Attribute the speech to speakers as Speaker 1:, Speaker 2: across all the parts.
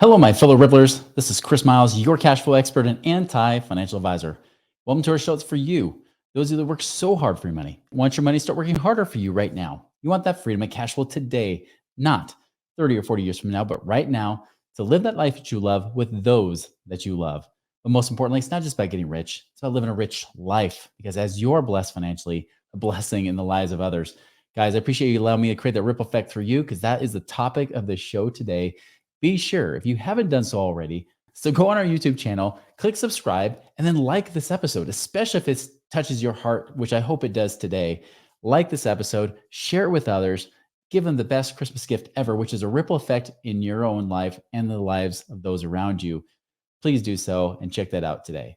Speaker 1: Hello, my fellow Ripplers. This is Chris Miles, your cash flow expert and anti-financial advisor. Welcome to our show. It's for you, those of you that work so hard for your money. Want your money to start working harder for you right now. You want that freedom and cash flow today, not 30 or 40 years from now, but right now to live that life that you love with those that you love. But most importantly, it's not just about getting rich. It's about living a rich life because as you're blessed financially, a blessing in the lives of others. Guys, I appreciate you allowing me to create that ripple effect for you because that is the topic of the show today. Be sure, if you haven't done so already, so go on our YouTube channel, click subscribe, and then like this episode, especially if it touches your heart, which I hope it does today. Like this episode, share it with others, give them the best Christmas gift ever, which is a ripple effect in your own life and the lives of those around you. Please do so and check that out today.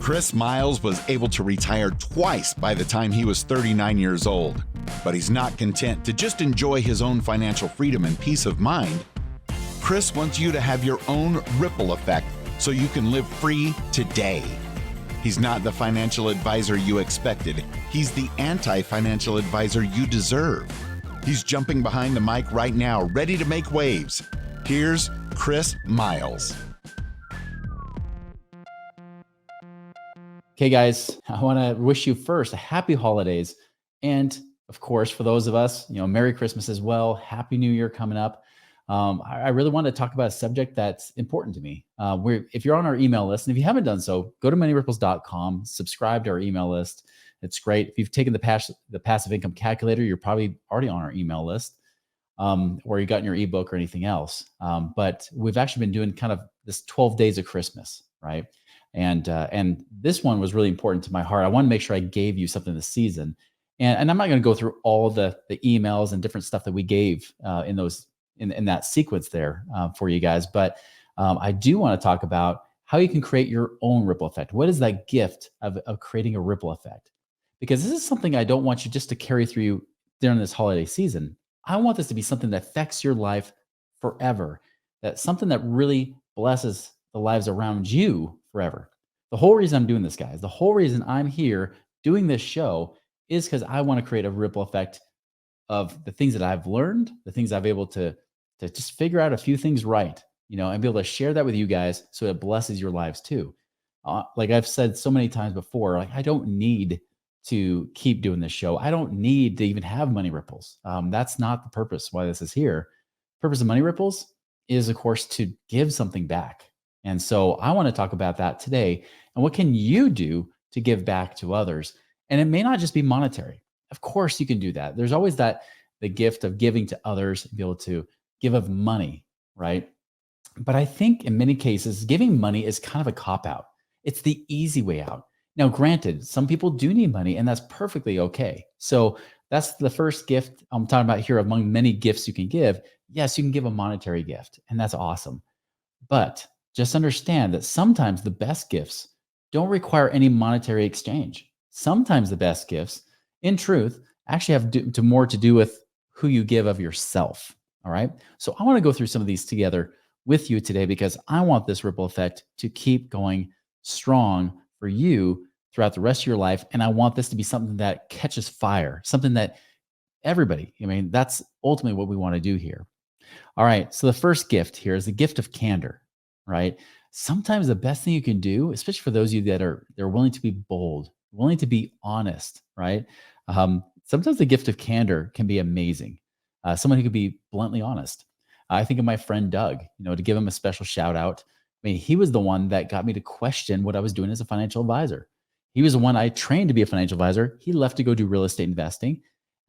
Speaker 2: Chris Miles was able to retire twice by the time he was 39 years old. But he's not content to just enjoy his own financial freedom and peace of mind. Chris wants you to have your own ripple effect so you can live free today. He's not the financial advisor you expected. He's the anti-financial advisor you deserve. He's jumping behind the mic right now, ready to make waves. Here's Chris Miles.
Speaker 1: Okay, guys, I want to wish you first a happy holidays. And of course, for those of us, Merry Christmas as well. Happy New Year coming up. I really want to talk about a subject that's important to me. If you're on our email list, and if you haven't done so, go to moneyripples.com, subscribe to our email list. It's great. If you've taken the passive income calculator, you're probably already on our email list, or you got in your ebook or anything else. But we've actually been doing kind of this 12 days of Christmas, right? And this one was really important to my heart. I want to make sure I gave you something this season. And I'm not going to go through all the emails and different stuff that we gave in that sequence there for you guys. But I do want to talk about how you can create your own ripple effect. What is that gift of creating a ripple effect? Because this is something I don't want you just to carry through you during this holiday season. I want this to be something that affects your life forever. That's something that really blesses the lives around you forever. The whole reason I'm doing this, guys, the whole reason I'm here doing this show is because I want to create a ripple effect of the things that I've learned, the things I've able to just figure out a few things right, and be able to share that with you guys so it blesses your lives too. Like I've said so many times before, like I don't need to keep doing this show. I don't need to even have money ripples. That's not the purpose why this is here. Purpose of money ripples is, of course, to give something back. And so I want to talk about that today. And what can you do to give back to others? And it may not just be monetary. Of course, you can do that. There's always the gift of giving to others, be able to give of money, right? But I think in many cases, giving money is kind of a cop-out. It's the easy way out. Now, granted, some people do need money, and that's perfectly okay. So that's the first gift I'm talking about here among many gifts you can give. Yes, you can give a monetary gift, and that's awesome. But just understand that sometimes the best gifts don't require any monetary exchange. Sometimes the best gifts, in truth, actually have more to do with who you give of yourself. All right. So I want to go through some of these together with you today because I want this ripple effect to keep going strong for you throughout the rest of your life. And I want this to be something that catches fire, something that everybody, that's ultimately what we want to do here. All right. So the first gift here is the gift of candor, right? Sometimes the best thing you can do, especially for those of you they're willing to be bold, willing to be honest, right? Sometimes the gift of candor can be amazing. Someone who could be bluntly honest. I think of my friend Doug, to give him a special shout out. He was the one that got me to question what I was doing as a financial advisor. He was the one I trained to be a financial advisor. He left to go do real estate investing.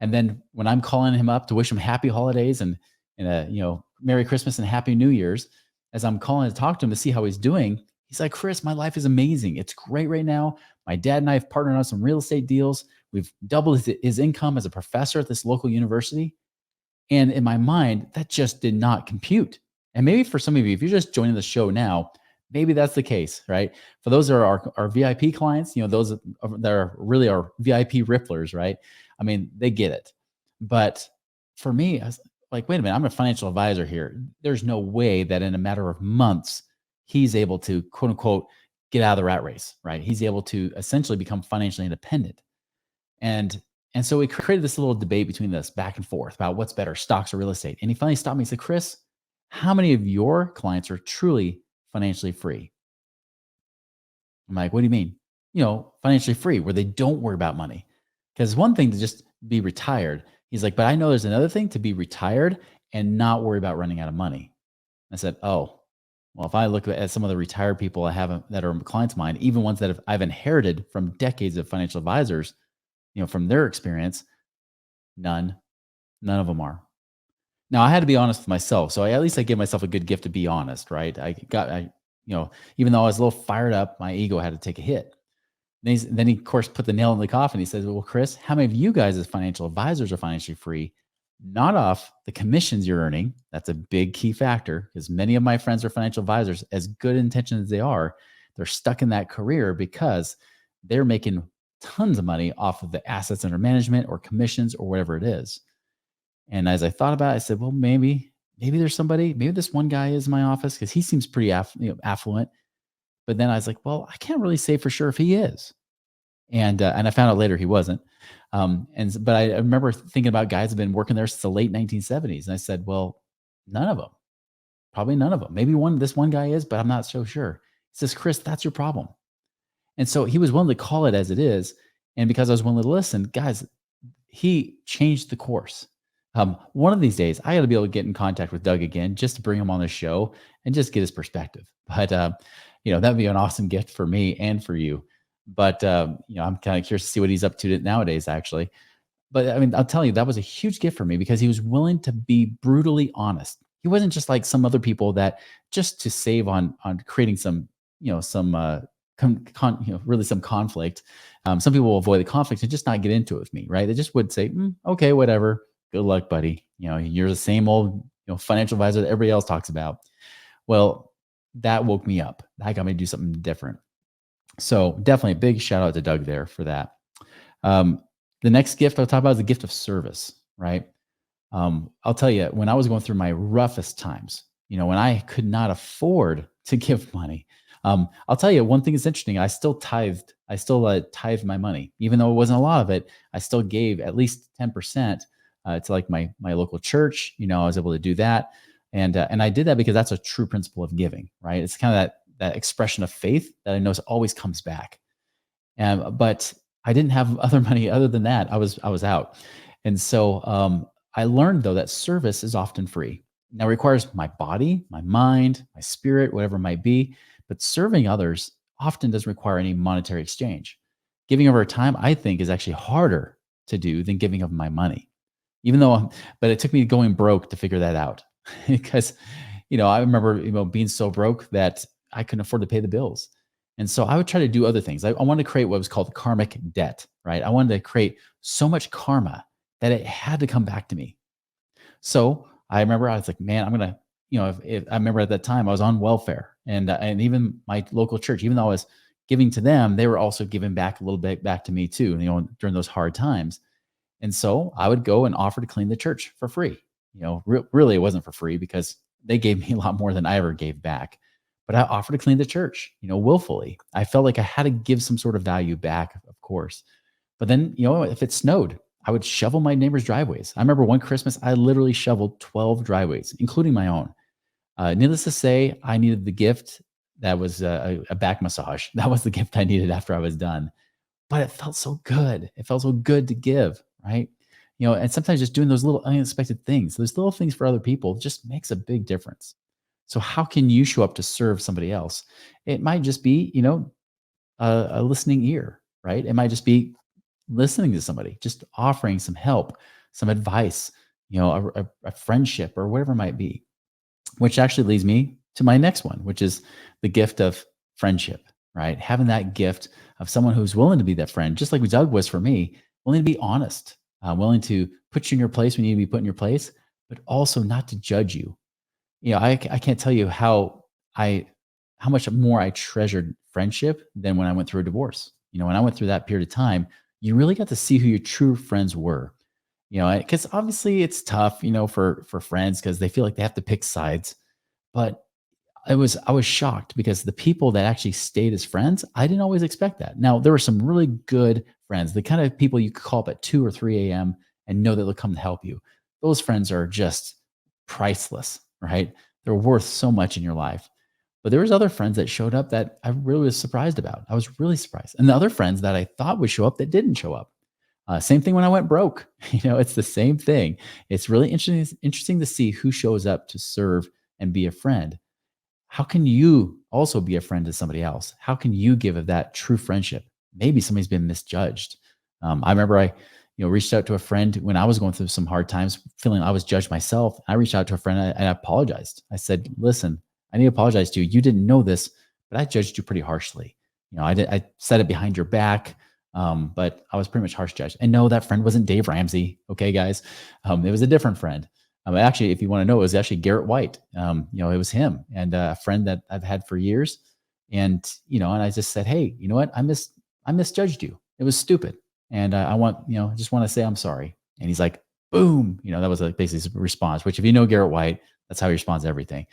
Speaker 1: And then when I'm calling him up to wish him happy holidays and a Merry Christmas and Happy New Year's, as I'm calling to talk to him to see how he's doing, he's like, Chris, my life is amazing. It's great right now. My dad and I have partnered on some real estate deals. We've doubled his income as a professor at this local university. And in my mind, that just did not compute. And maybe for some of you, if you're just joining the show now, maybe that's the case, right? For those that are our VIP clients, those that are really our VIP ripplers, right? They get it. But for me, I was like, wait a minute, I'm a financial advisor here. There's no way that in a matter of months, he's able to, quote unquote, get out of the rat race, right? He's able to essentially become financially independent. And And so we created this little debate between us back and forth about what's better, stocks or real estate. And he finally stopped me and said, Chris, how many of your clients are truly financially free? I'm like, what do you mean? Financially free, where they don't worry about money. Because one thing to just be retired. He's like, but I know there's another thing to be retired and not worry about running out of money. I said, oh, well, if I look at some of the retired people I have that are clients of mine, even ones that I've inherited from decades of financial advisors, from their experience, none, none of them are. Now I had to be honest with myself. So at least I gave myself a good gift to be honest, right? Even though I was a little fired up, my ego had to take a hit. Then he, of course, put the nail in the coffin. He says, well, Chris, how many of you guys as financial advisors are financially free? Not off the commissions you're earning. That's a big key factor because many of my friends are financial advisors, as good intentions as they are, they're stuck in that career because they're making tons of money off of the assets under management or commissions or whatever it is. And as I thought about it, I said, well, maybe there's somebody, maybe this one guy is in my office because he seems pretty affluent. But then I was like, well, I can't really say for sure if he is. And I found out later he wasn't. But I remember thinking about guys who've been working there since the late 1970s. And I said, well, none of them, probably none of them. Maybe this one guy is, but I'm not so sure. He says, Chris, that's your problem. And so he was willing to call it as it is. And because I was willing to listen, guys, he changed the course. One of these days, I got to be able to get in contact with Doug again just to bring him on the show and just get his perspective. But that'd be an awesome gift for me and for you. But I'm kind of curious to see what he's up to nowadays, actually. But I mean, I'll tell you, that was a huge gift for me because he was willing to be brutally honest. He wasn't just like some other people that just to save on creating some, really some conflict. Some people will avoid the conflict and just not get into it with me, right? They just would say, okay, whatever. Good luck, buddy. You're the same old, financial advisor that everybody else talks about. Well, that woke me up. That got me to do something different. So definitely a big shout out to Doug there for that. The next gift I'll talk about is the gift of service, right? I'll tell you, when I was going through my roughest times, when I could not afford to give money, I'll tell you one thing that's interesting. I still tithed tithed my money, even though it wasn't a lot of it. I still gave at least 10% to like my local church. I was able to do that, and I did that because that's a true principle of giving, right? It's kind of that expression of faith that I know always comes back. But I didn't have other money other than that. I was out, and so I learned though that service is often free. Now it requires my body, my mind, my spirit, whatever it might be. But serving others often doesn't require any monetary exchange. Giving of our time, I think, is actually harder to do than giving of my money. But it took me going broke to figure that out because, I remember, being so broke that I couldn't afford to pay the bills. And so I would try to do other things. I wanted to create what was called karmic debt, right? I wanted to create so much karma that it had to come back to me. So I remember I was like, man, I'm going to, if I remember at that time I was on welfare and even my local church, even though I was giving to them, they were also giving back a little bit back to me too, during those hard times. And so I would go and offer to clean the church for free. Really it wasn't for free because they gave me a lot more than I ever gave back. But I offered to clean the church, willfully. I felt like I had to give some sort of value back, of course. But then, if it snowed, I would shovel my neighbors' driveways. I remember one Christmas, I literally shoveled 12 driveways, including my own. Needless to say, I needed the gift. That was a back massage. That was the gift I needed after I was done. But it felt so good. It felt so good to give, right? And sometimes just doing those little unexpected things, those little things for other people just makes a big difference. So how can you show up to serve somebody else? It might just be, a listening ear, right? It might just be listening to somebody, just offering some help, some advice, a friendship or whatever it might be, which actually leads me to my next one, which is the gift of friendship, right? Having that gift of someone who's willing to be that friend, just like Doug was for me, willing to be honest, willing to put you in your place when you need to be put in your place, but also not to judge you. I can't tell you how much more I treasured friendship than when I went through a divorce. When I went through that period of time, you really got to see who your true friends were. Because obviously it's tough, for friends because they feel like they have to pick sides. But I was shocked because the people that actually stayed as friends, I didn't always expect that. Now, there were some really good friends, the kind of people you could call up at 2 or 3 a.m. and know that they'll come to help you. Those friends are just priceless, right? They're worth so much in your life. But there was other friends that showed up that I really was surprised about. I was really surprised. And the other friends that I thought would show up that didn't show up. Same thing when I went broke. It's the same thing. It's really interesting to see who shows up to serve and be a friend. How can you also be a friend to somebody else? How can you give of that true friendship? Maybe somebody's been misjudged. I remember I, reached out to a friend when I was going through some hard times, feeling I was judged myself. I reached out to a friend and I apologized. I said, "Listen, I need to apologize to you. You didn't know this, but I judged you pretty harshly. I said it behind your back, but I was pretty much harsh judge." And no, that friend wasn't Dave Ramsey. Okay, guys, it was a different friend. Actually, if you want to know, it was actually Garrett White. It was him and a friend that I've had for years. And and I just said, "Hey, you know what? I misjudged you. It was stupid, and I want just want to say I'm sorry." And he's like, "Boom!" That was basically his response. Which, if you know Garrett White, that's how he responds to everything.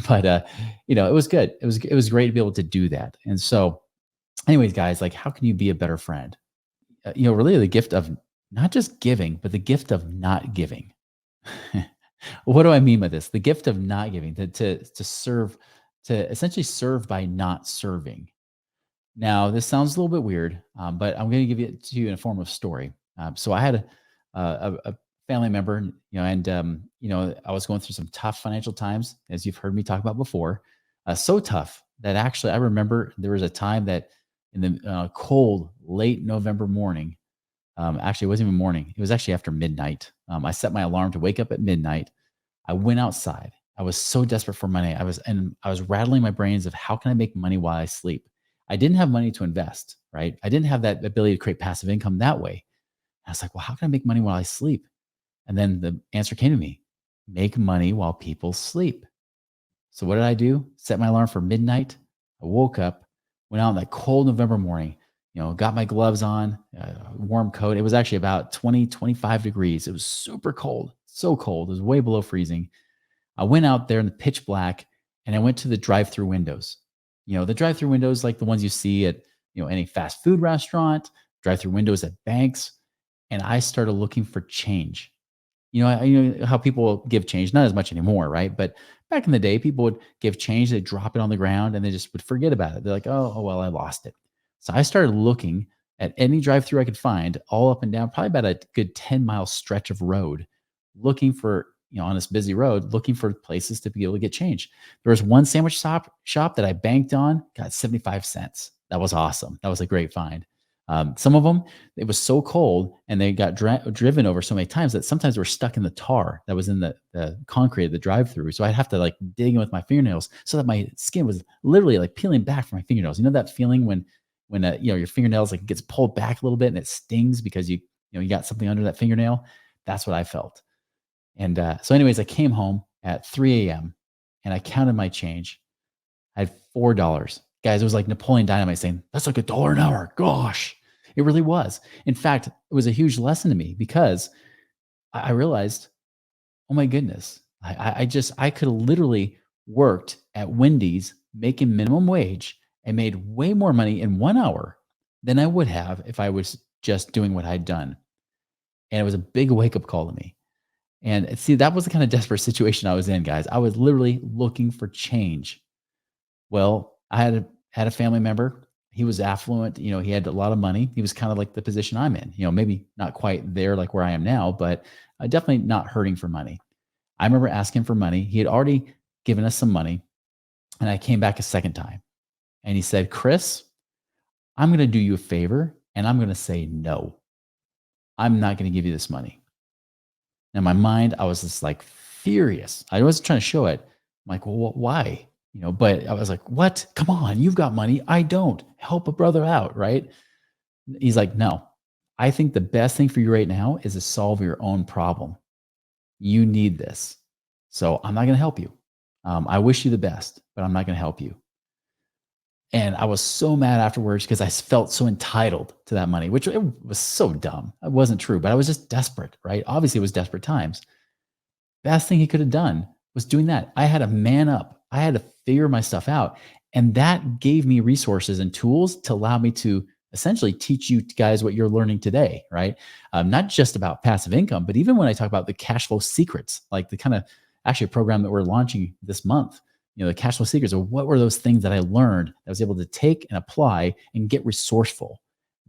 Speaker 1: But it was good. It was great to be able to do that. And so, anyways, guys, like, how can you be a better friend? Really, the gift of not just giving, but the gift of not giving. What do I mean by this? The gift of not giving, to serve, to essentially serve by not serving. Now, this sounds a little bit weird, but I'm going to give it to you in a form of story. So I had a family member, and I was going through some tough financial times, as you've heard me talk about before. So tough that actually I remember there was a time that in the cold, late November morning. Actually, it wasn't even morning. It was actually after midnight. I set my alarm to wake up at midnight. I went outside. I was so desperate for money. I was rattling my brains of how can I make money while I sleep. I didn't have money to invest, right? I didn't have that ability to create passive income that way. I was like, well, how can I make money while I sleep? And then the answer came to me: make money while people sleep. So what did I do? Set my alarm for midnight. I woke up, went out in that cold November morning, got my gloves on, warm coat. It was actually about 20, 25 degrees. It was super cold, so cold. It was way below freezing. I went out there in the pitch black and I went to the drive-through windows. The drive-through windows like the ones you see at, any fast food restaurant, drive-through windows at banks. And I started looking for change. You know how people give change, not as much anymore, right? But back in the day, people would give change, they drop it on the ground, and they just would forget about it. They're like, oh well, I lost it. So I started looking at any drive-through I could find, all up and down, probably about a good 10-mile stretch of road, looking for, on this busy road, looking for places to be able to get change. There was one sandwich shop that I banked on, got 75 cents. That was awesome. That was a great find. Some of them, it was so cold and they got driven over so many times that sometimes we're stuck in the tar that was in the concrete of the drive-through. So I'd have to like dig in with my fingernails so that my skin was literally like peeling back from my fingernails. You know that feeling when your fingernails like gets pulled back a little bit and it stings because you got something under that fingernail. That's what I felt. And so, anyways, I came home at 3 a.m. and I counted my change. I had $4. Guys, it was like Napoleon Dynamite saying, "That's like $1 an hour." Gosh, it really was. In fact, it was a huge lesson to me because I realized, oh my goodness, I could have literally worked at Wendy's making minimum wage and made way more money in 1 hour than I would have if I was just doing what I'd done. And it was a big wake up call to me. And see, that was the kind of desperate situation I was in, guys. I was literally looking for change. Well, I had a family member. He was affluent. He had a lot of money. He was kind of like the position I'm in. Maybe not quite there like where I am now, but definitely not hurting for money. I remember asking for money. He had already given us some money, and I came back a second time, and he said, "Chris, I'm going to do you a favor, and I'm going to say no. I'm not going to give you this money." Now, in my mind, I was just like furious. I wasn't trying to show it. I'm like, well, why? But I was like, what? Come on, you've got money. I don't. Help a brother out, right? He's like, no, I think the best thing for you right now is to solve your own problem. You need this. So I'm not going to help you. I wish you the best, but I'm not going to help you. And I was so mad afterwards because I felt so entitled to that money, which it was so dumb. It wasn't true, but I was just desperate, right? Obviously, it was desperate times. Best thing he could have done was doing that. I had to man up. I had to figure my stuff out. And that gave me resources and tools to allow me to essentially teach you guys what you're learning today, right? Not just about passive income, but even when I talk about the cash flow secrets, like the kind of actually a program that we're launching this month, the cash flow secrets, or what were those things that I learned that I was able to take and apply and get resourceful.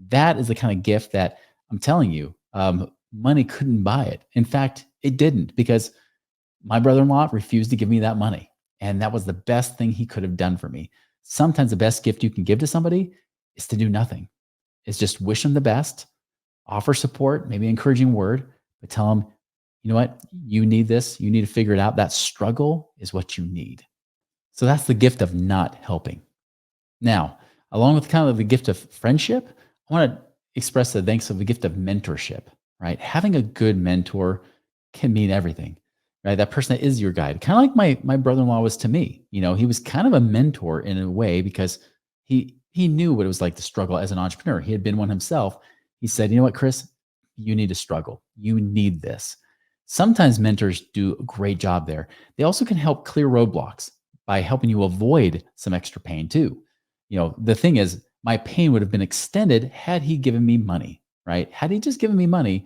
Speaker 1: That is the kind of gift that I'm telling you, money couldn't buy it. In fact, it didn't, because my brother-in-law refused to give me that money. And that was the best thing he could have done for me. Sometimes the best gift you can give to somebody is to do nothing. It's just wish them the best, offer support, maybe encouraging word, but tell them, you know what, you need this. You need to figure it out. That struggle is what you need. So that's the gift of not helping. Now, along with kind of the gift of friendship, I want to express the thanks of the gift of mentorship, right? Having a good mentor can mean everything, right? That person that is your guide, kind of like my brother-in-law was to me. He was kind of a mentor in a way, because he knew what it was like to struggle as an entrepreneur. He had been one himself. He said, you know what, Chris, you need to struggle. You need this. Sometimes mentors do a great job there. They also can help clear roadblocks by helping you avoid some extra pain too. The thing is, my pain would have been extended had he given me money, right? Had he just given me money,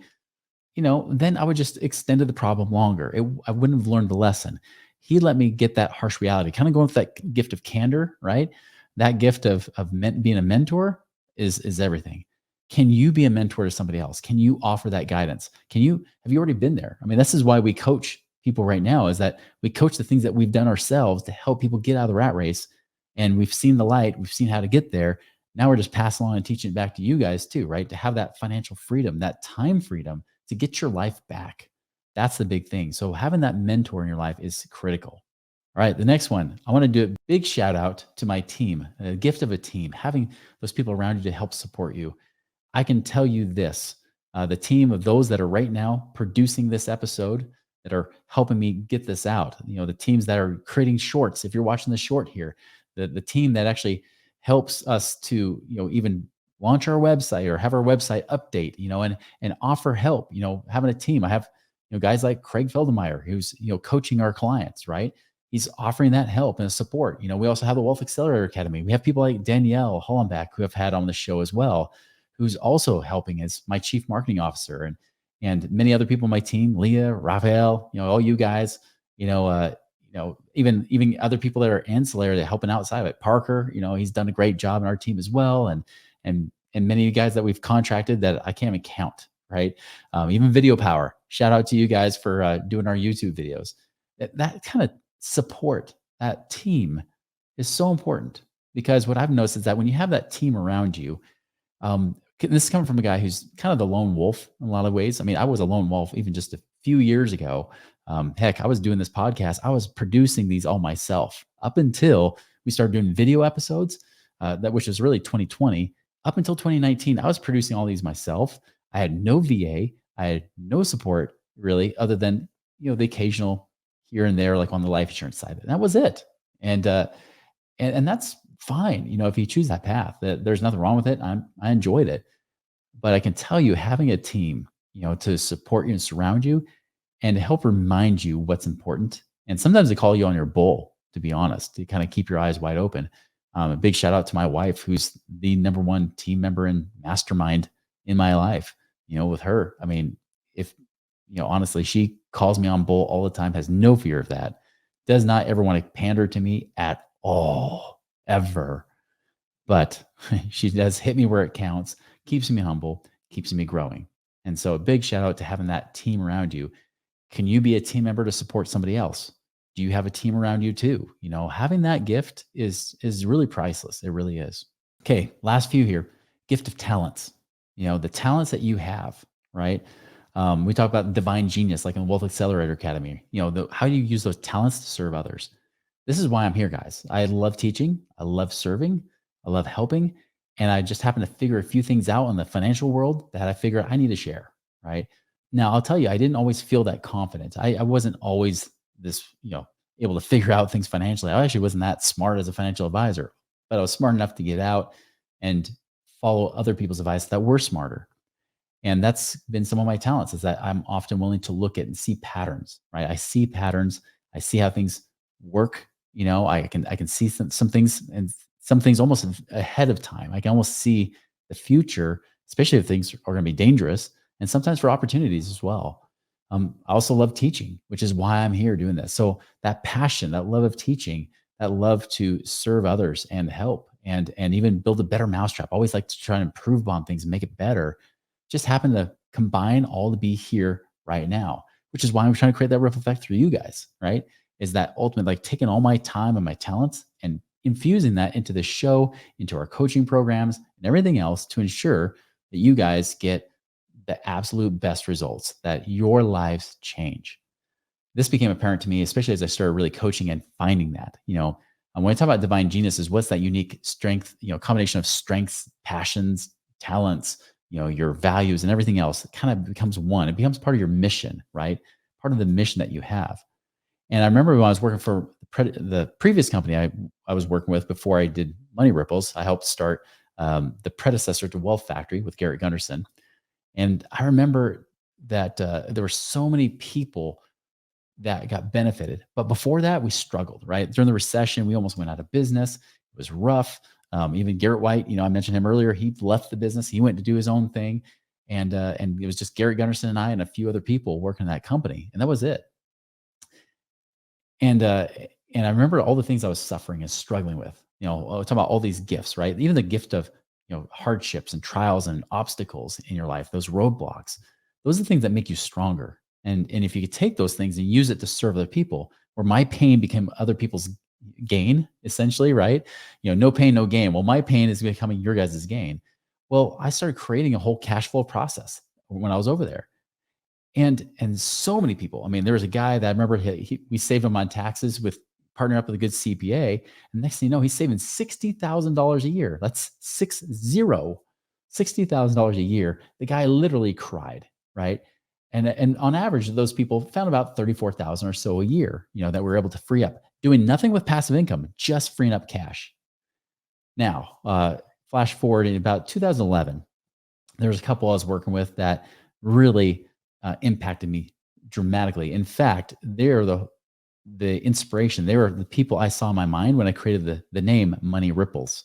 Speaker 1: then I would just extended the problem longer. I wouldn't have learned the lesson. He let me get that harsh reality, kind of going with that gift of candor, right? That gift of being a mentor is everything. Can you be a mentor to somebody else? Can you offer that guidance? Have you already been there? I mean, this is why we coach people right now, is that we coach the things that we've done ourselves to help people get out of the rat race. And we've seen the light, we've seen how to get there. Now we're just passing along and teaching it back to you guys too, right? To have that financial freedom, that time freedom to get your life back. That's the big thing. So having that mentor in your life is critical. All right, the next one, I want to do a big shout out to my team, a gift of a team, having those people around you to help support you. I can tell you this, the team of those that are right now producing this episode, that are helping me get this out, the teams that are creating shorts, if you're watching the short here, the team that actually helps us to, even launch our website or have our website update, and offer help, having a team. I have, guys like Craig Feldemeyer, who's, coaching our clients, right? He's offering that help and support. We also have the Wealth Accelerator Academy. We have people like Danielle Hollenbach, who have had on the show as well, who's also helping as my chief marketing officer, and many other people on my team, Leah, Raphael, all you guys, even other people that are ancillary, that helping outside of it. Parker, he's done a great job in our team as well. And many of you guys that we've contracted that I can't even count, right? Even Video Power, shout out to you guys for doing our YouTube videos. That kind of support, that team is so important, because what I've noticed is that when you have that team around you, this is coming from a guy who's kind of the lone wolf in a lot of ways. I mean, I was a lone wolf even just a few years ago. Heck, I was doing this podcast. I was producing these all myself up until we started doing video episodes, which was really 2020. Up until 2019, I was producing all these myself. I had no VA. I had no support really, other than, the occasional here and there, like on the life insurance side. And that was it. And that's fine. If you choose that path, there's nothing wrong with it. I enjoyed it, but I can tell you, having a team, to support you and surround you and to help remind you what's important. And sometimes they call you on your bull, to be honest, to kind of keep your eyes wide open. A big shout out to my wife, who's the number one team member and mastermind in my life. With her, I mean, if, honestly, she calls me on bull all the time, has no fear of that, does not ever want to pander to me at all, ever. But she does hit me where it counts, keeps me humble, keeps me growing. And so a big shout out to having that team around you. Can you be a team member to support somebody else? Do you have a team around you too? Having that gift is really priceless. It really is. Okay, last few here. Gift of talents. The talents that you have, right? We talk about divine genius, like in the Wealth Accelerator Academy. How do you use those talents to serve others? This is why I'm here, guys. I love teaching. I love serving. I love helping. And I just happen to figure a few things out in the financial world that I figure I need to share, right? Now, I'll tell you, I didn't always feel that confident. I wasn't always this, able to figure out things financially. I actually wasn't that smart as a financial advisor, but I was smart enough to get out and follow other people's advice that were smarter. And that's been some of my talents, is that I'm often willing to look at and see patterns, right? I see patterns. I see how things work, I can see some things, and some things almost ahead of time. I can almost see the future, especially if things are going to be dangerous, and sometimes for opportunities as well. I also love teaching, which is why I'm here doing this. So that passion, that love of teaching, that love to serve others and help, and even build a better mousetrap. I always like to try and improve on things and make it better. Just happen to combine all to be here right now, which is why I'm trying to create that ripple effect through you guys, right? Is that ultimate, like taking all my time and my talents and infusing that into the show, into our coaching programs and everything else to ensure that you guys get the absolute best results, that your lives change. This became apparent to me, especially as I started really coaching and finding that, when I talk about divine genius, is what's that unique strength, combination of strengths, passions, talents, your values and everything else. It kind of becomes one. It becomes part of your mission, right? Part of the mission that you have. And I remember when I was working for the previous company I was working with before I did Money Ripples, I helped start the predecessor to Wealth Factory with Garrett Gunderson. And I remember that there were so many people that got benefited. But before that, we struggled, right? During the recession, we almost went out of business. It was rough. Even Garrett White, I mentioned him earlier. He left the business. He went to do his own thing. And it was just Garrett Gunderson and I and a few other people working in that company. And that was it. And I remember all the things I was suffering and struggling with. Talking about all these gifts, right? Even the gift of hardships and trials and obstacles in your life, those roadblocks. Those are the things that make you stronger. And if you could take those things and use it to serve other people, where my pain became other people's gain, essentially, right? No pain, no gain. Well, my pain is becoming your guys' gain. Well, I started creating a whole cash flow process when I was over there. And so many people. I mean, there was a guy that I remember we saved him on taxes with partnering up with a good CPA. And next thing you know, he's saving $60,000 a year. That's $60,000 a year. The guy literally cried, right? And on average, those people found about 34,000 or so a year, that we're able to free up, doing nothing with passive income, just freeing up cash. Now, flash forward in about 2011, there was a couple I was working with that really impacted me dramatically. In fact, they're the inspiration. They were the people I saw in my mind when I created the name Money Ripples.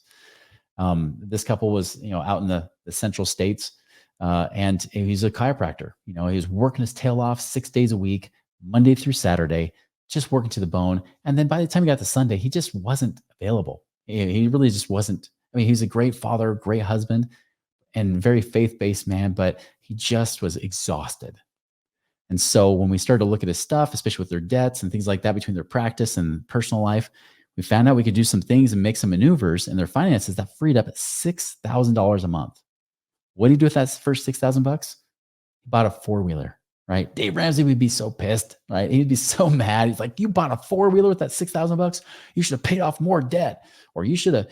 Speaker 1: This couple was, out in the central states, and he's a chiropractor. He was working his tail off 6 days a week, Monday through Saturday, just working to the bone. And then by the time he got to Sunday, he just wasn't available. He really just wasn't. I mean, he's a great father, great husband, and very faith-based man, but he just was exhausted. And so when we started to look at his stuff, especially with their debts and things like that between their practice and personal life, we found out we could do some things and make some maneuvers in their finances that freed up $6,000 a month. What did he do with that first $6,000? He bought a four-wheeler, right? Dave Ramsey would be so pissed, right? He'd be so mad. He's like, you bought a four-wheeler with that $6,000? You should have paid off more debt, or you should have,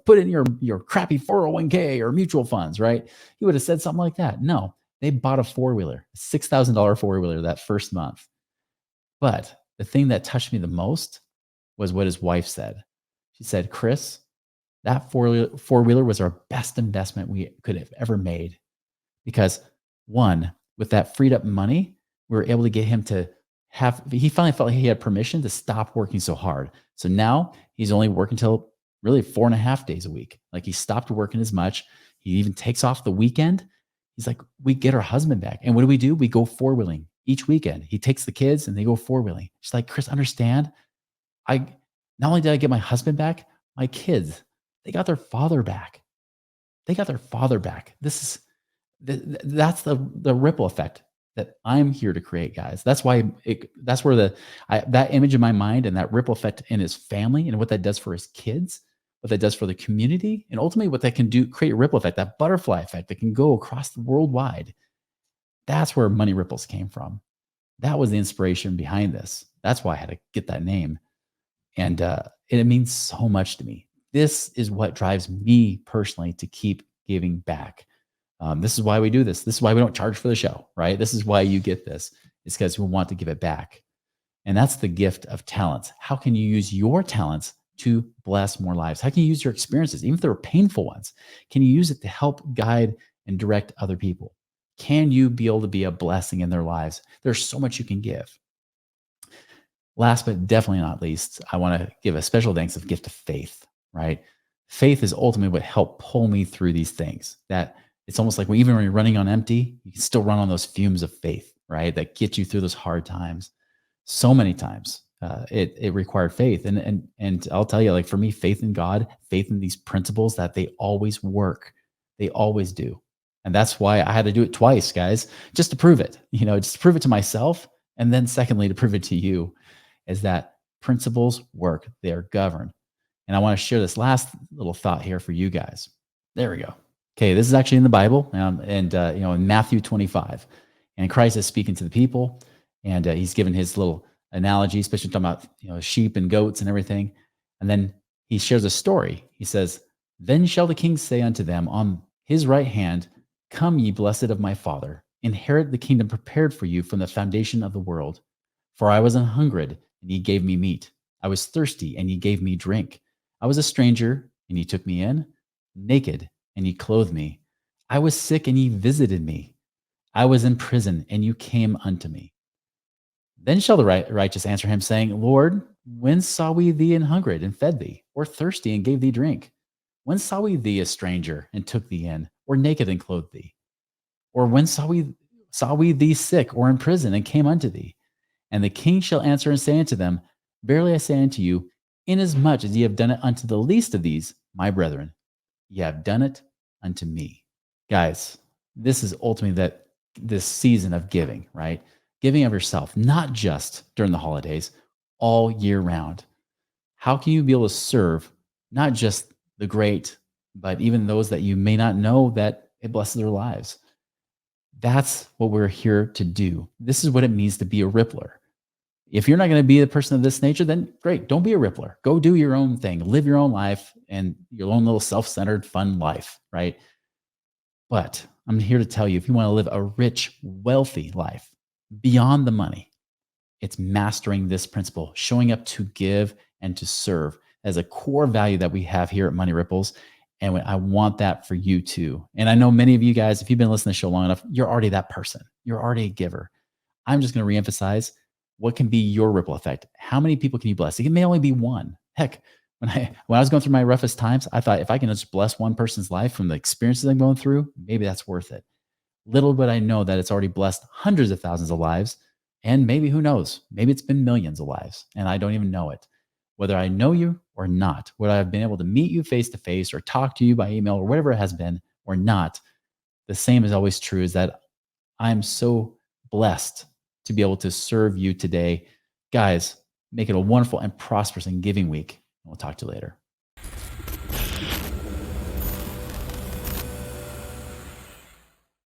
Speaker 1: put in your crappy 401k or mutual funds, right? He would have said something like that. No, they bought a four-wheeler, a $6,000 four-wheeler that first month. But the thing that touched me the most was what his wife said. She said, Chris, that four-wheeler was our best investment we could have ever made. Because one, with that freed up money, we were able to get him to he finally felt like he had permission to stop working so hard. So now he's only working till really 4.5 days a week. Like he stopped working as much. He even takes off the weekend. He's like, we get our husband back. And what do? We go four-wheeling each weekend. He takes the kids and they go four-wheeling. She's like, Chris, understand? Not only did I get my husband back, my kids, they got their father back. That's the ripple effect that I'm here to create, guys. That's why that's where that image in my mind and that ripple effect in his family and what that does for his kids, what that does for the community, and ultimately what that can do, create a ripple effect, that butterfly effect that can go across the worldwide. That's where Money Ripples came from. That was the inspiration behind this. That's why I had to get that name. And it means so much to me. This is what drives me personally to keep giving back. This is why we do this. This is why we don't charge for the show, right? This is why you get this. It's because we want to give it back. And that's the gift of talents. How can you use your talents to bless more lives? How can you use your experiences, even if they're painful ones? Can you use it to help guide and direct other people? Can you be able to be a blessing in their lives? There's so much you can give. Last but definitely not least, I want to give a special thanks of gift of faith, right? Faith is ultimately what helped pull me through these things. That it's almost like even when you're running on empty, you can still run on those fumes of faith, right? That get you through those hard times. So many times, it required faith, and I'll tell you, like for me, faith in God, faith in these principles that they always work, they always do, and that's why I had to do it twice, guys, just to prove it. Just to prove it to myself, and then secondly to prove it to you is that principles work, they're governed. And I want to share this last little thought here for you guys. There we go. Okay, this is actually in the Bible, and in Matthew 25, and Christ is speaking to the people, and he's given his little analogy, especially talking about sheep and goats and everything, and then he shares a story. He says, "Then shall the king say unto them on his right hand, Come, ye blessed of my Father, inherit the kingdom prepared for you from the foundation of the world. For I was an hungered, and ye gave me meat. I was thirsty, and ye gave me drink. I was a stranger, and ye took me in, naked, and ye clothed me. I was sick, and ye visited me. I was in prison, and you came unto me." Then shall the righteous answer him, saying, Lord, when saw we thee an hungered, and fed thee, or thirsty, and gave thee drink? When saw we thee a stranger, and took thee in, or naked, and clothed thee? Or when saw we thee sick, or in prison, and came unto thee? And the king shall answer and say unto them, Verily I say unto you, inasmuch as ye have done it unto the least of these, my brethren, ye have done it unto me. Guys, this is ultimately this season of giving, right? Giving of yourself, not just during the holidays, all year round. How can you be able to serve not just the great, but even those that you may not know that it blesses their lives? That's what we're here to do. This is what it means to be a rippler. If you're not going to be a person of this nature, then great. Don't be a rippler. Go do your own thing, live your own life and your own little self-centered, fun life, right? But I'm here to tell you, if you want to live a rich, wealthy life beyond the money, it's mastering this principle, showing up to give and to serve as a core value that we have here at Money Ripples. And I want that for you too. And I know many of you guys, if you've been listening to the show long enough, you're already that person. You're already a giver. I'm just going to reemphasize what can be your ripple effect. How many people can you bless? It may only be one. Heck, when I was going through my roughest times, I thought if I can just bless one person's life from the experiences I'm going through, maybe that's worth it. Little did I know that it's already blessed hundreds of thousands of lives. And maybe, who knows, maybe it's been millions of lives and I don't even know it. Whether I know you or not, whether I've been able to meet you face to face or talk to you by email or whatever it has been or not, the same is always true is that I'm so blessed to be able to serve you today. Guys, make it a wonderful and prosperous and giving week. We'll talk to you later.